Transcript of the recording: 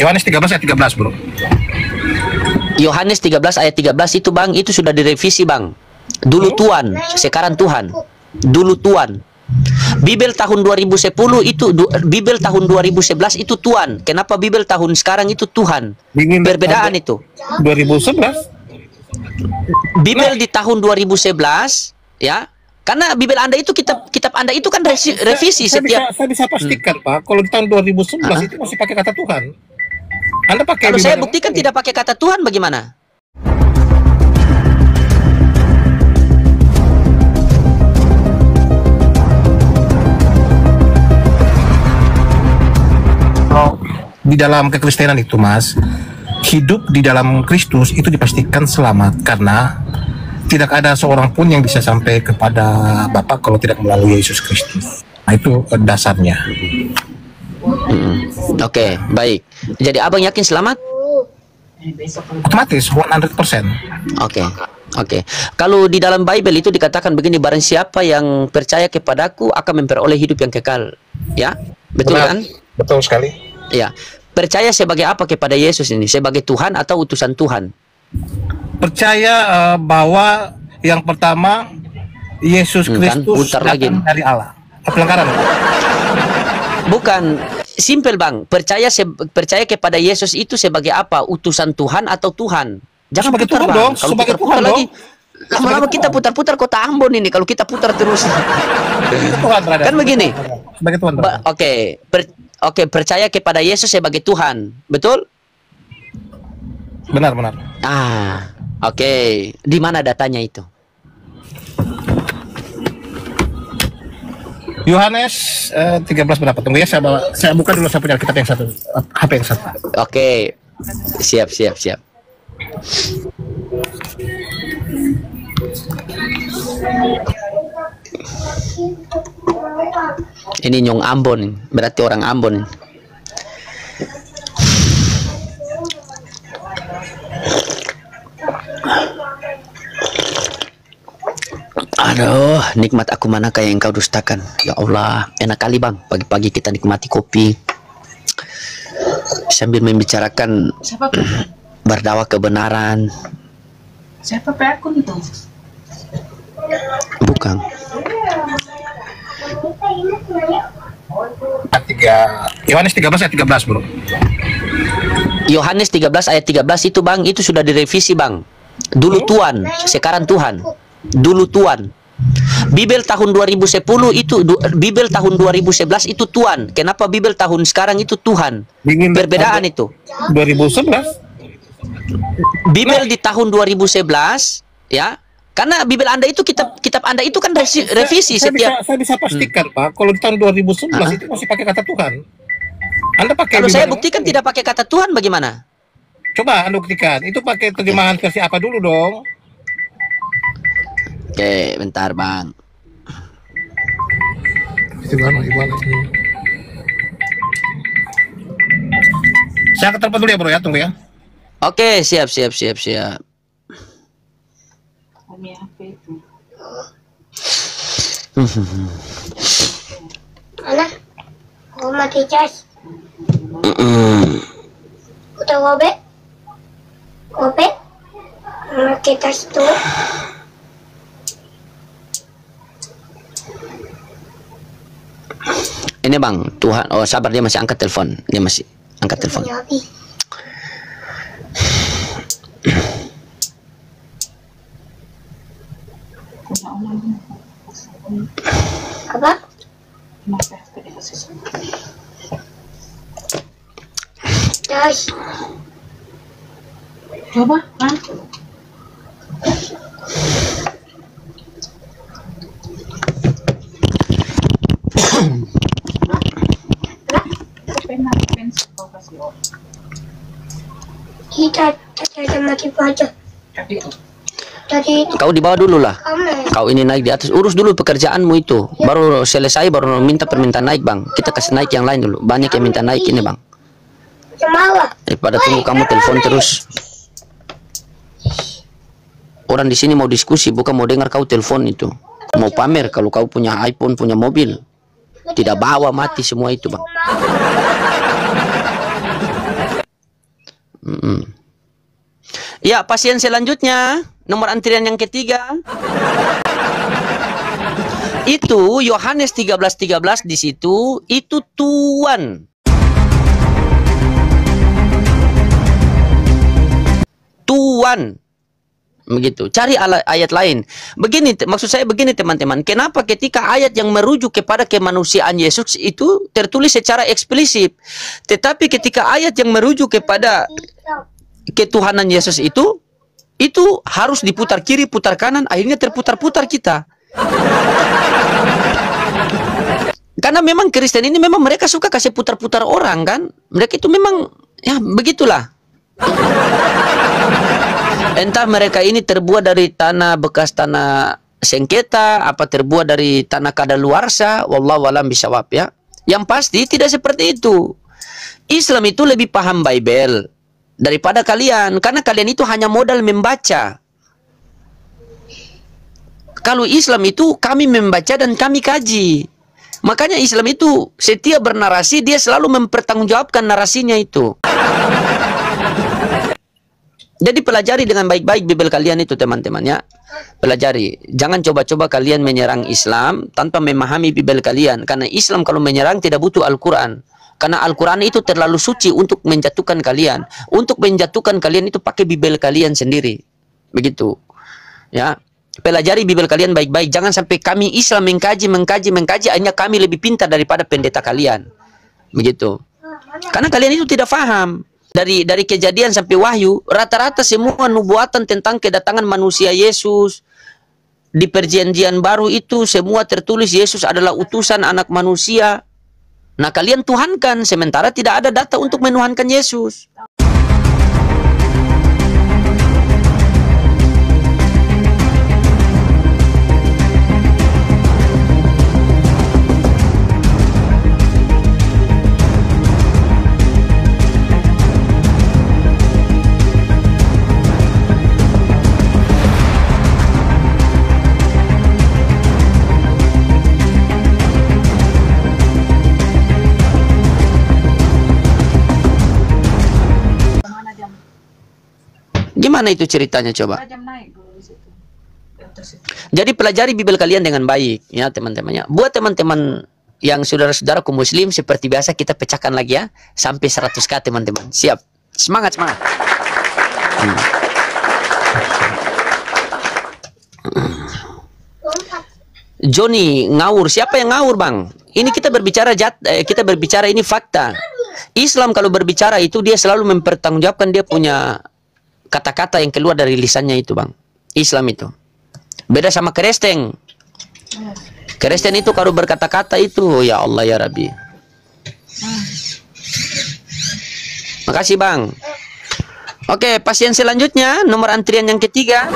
Yohanes 13 ayat 13, Bro. Yohanes 13 ayat 13 itu Bang, itu sudah direvisi Bang. Dulu Tuhan, sekarang Tuhan. Dulu Tuhan. Bibel tahun 2010 itu Bibel tahun 2011 itu Tuhan. Kenapa Bibel tahun sekarang itu Tuhan? Perbedaan itu. 2011. Bibel di tahun 2011 ya. Karena Bibel Anda itu kitab Anda itu kan revisi setiap. Saya bisa pastikan Pak, kalau di tahun 2011 itu masih pakai kata Tuhan. Anda pakai. Kalau saya buktikan tidak pakai kata Tuhan, bagaimana? Di dalam kekristenan itu, Mas, hidup di dalam Kristus itu dipastikan selamat karena tidak ada seorang pun yang bisa sampai kepada Bapa kalau tidak melalui Yesus Kristus. Nah, itu dasarnya. Oke, baik. Jadi abang yakin selamat? Otomatis 100%. Oke. Kalau di dalam Bible itu dikatakan begini, barang siapa yang percaya kepadaku akan memperoleh hidup yang kekal. Ya, betul kan? Betul sekali. Ya. Percaya sebagai apa kepada Yesus ini? Sebagai Tuhan atau utusan Tuhan? Percaya bahwa yang pertama Yesus Kristus datang dari Allah. Pelanggaran. Bukan, simpel Bang. Percaya kepada Yesus itu sebagai apa? Utusan Tuhan atau Tuhan? Jangan sebagai putar Tuhan Bang. dong. Kalau sebagai putar Tuhan lagi, dong. lama-lama kita putar-putar kota Ambon ini. Kalau kita putar terus. Tuhan, kan begini. Sebagai Tuhan. Oke, percaya kepada Yesus sebagai Tuhan, betul? Benar. Oke. Di mana datanya itu? Yohanes 13 berapa? Tunggu ya, saya buka dulu, saya punya kitab yang satu, HP yang satu. Oke. Siap. Ini Nyong Ambon, berarti orang Ambon. Aduh, nikmat aku manakah yang engkau dustakan? Ya Allah, enak kali Bang, pagi-pagi kita nikmati kopi sambil membicarakan berdakwah kebenaran. Siapa akun itu? Bukan. Bukan. Yohanes 13 ayat 13, Bro. Yohanes 13 ayat 13 itu Bang, itu sudah direvisi Bang. Dulu Tuhan, sekarang Tuhan. Dulu Tuhan. Bibel tahun 2010 itu Bibel tahun 2011 itu Tuhan. Kenapa Bibel tahun sekarang itu Tuhan? Perbedaan itu. 2011. Bibel di tahun 2011 ya. Karena Bibel Anda itu kitab Anda itu kan revisi setiap. Saya bisa pastikan Pak, kalau di tahun 2011 itu masih pakai kata Tuhan. Anda pakai. Kalau saya buktikan tidak pakai kata Tuhan, bagaimana? Coba Anda buktikan. Itu pakai terjemahan versi apa dulu dong? Oke, bentar Bang. Itu gimana? Saya ke telepon dulu ya Bro ya, tunggu ya. Oke, siap. Kami HP itu. Mana? Aku mati cas. Udah gobe? Mati tas tuh. Ini Bang, Tuhan. Oh, sabar, dia masih angkat telepon. Apa? Tas. Coba, Kita mati aja. Tadi Kau di bawah dulu lah. Kau ini naik di atas. Urus dulu pekerjaanmu itu. Baru selesai, baru minta permintaan naik Bang. Kita kasih naik yang lain dulu. Banyak yang minta naik ini Bang. Daripada tunggu kamu telepon terus. Orang di sini mau diskusi, bukan mau dengar kau telepon itu. Mau pamer kalau kau punya iPhone, punya mobil. Tidak bawa, mati semua itu Bang. Ya, pasien selanjutnya, nomor antrian yang ketiga. Itu Yohanes 13:13 di situ, itu Tuhan. Tuhan. Begitu. Cari ayat lain. Begini, maksud saya begini teman-teman. Kenapa ketika ayat yang merujuk kepada kemanusiaan Yesus itu tertulis secara eksplisit, tetapi ketika ayat yang merujuk kepada ketuhanan Yesus itu harus diputar kiri, putar kanan, akhirnya terputar-putar kita. Karena memang Kristen ini memang mereka suka kasih putar-putar orang kan. Mereka itu memang ya begitulah. Entah mereka ini terbuat dari tanah bekas tanah sengketa, apa terbuat dari tanah kadaluarsa, wallahu alam bisawab ya. Yang pasti tidak seperti itu. Islam itu lebih paham Bible daripada kalian, karena kalian itu hanya modal membaca. Kalau Islam itu kami membaca dan kami kaji. Makanya Islam itu setiap bernarasi dia selalu mempertanggungjawabkan narasinya itu. Jadi pelajari dengan baik-baik Bible kalian itu teman-teman ya. Pelajari. Jangan coba-coba kalian menyerang Islam tanpa memahami Bible kalian. Karena Islam kalau menyerang tidak butuh Al-Quran. Karena Al-Quran itu terlalu suci untuk menjatuhkan kalian. Untuk menjatuhkan kalian itu pakai Bible kalian sendiri. Begitu. Ya. Pelajari Bible kalian baik-baik. Jangan sampai kami Islam mengkaji. Akhirnya kami lebih pintar daripada pendeta kalian. Begitu. Karena kalian itu tidak paham. Dari Kejadian sampai Wahyu, rata-rata semua nubuatan tentang kedatangan manusia Yesus. Di perjanjian baru itu semua tertulis Yesus adalah utusan anak manusia. Nah kalian tuhankan, sementara tidak ada data untuk menuhankan Yesus. Gimana itu ceritanya coba? Jam naik dulu di situ. Di atas itu. Jadi pelajari Bible kalian dengan baik ya teman-temannya. Buat teman-teman yang saudara-saudaraku muslim seperti biasa kita pecahkan lagi ya sampai 100k teman-teman. Siap. Semangat. Joni ngawur. Siapa yang ngawur, Bang? Ini kita berbicara ini fakta. Islam kalau berbicara itu dia selalu mempertanggungjawabkan dia punya kata-kata yang keluar dari lisannya itu, Bang. Islam itu. Beda sama Kristen. Kristen itu kalau berkata-kata itu, ya Allah ya Rabbi. Makasih, Bang. Oke, pasien selanjutnya, nomor antrian yang ketiga.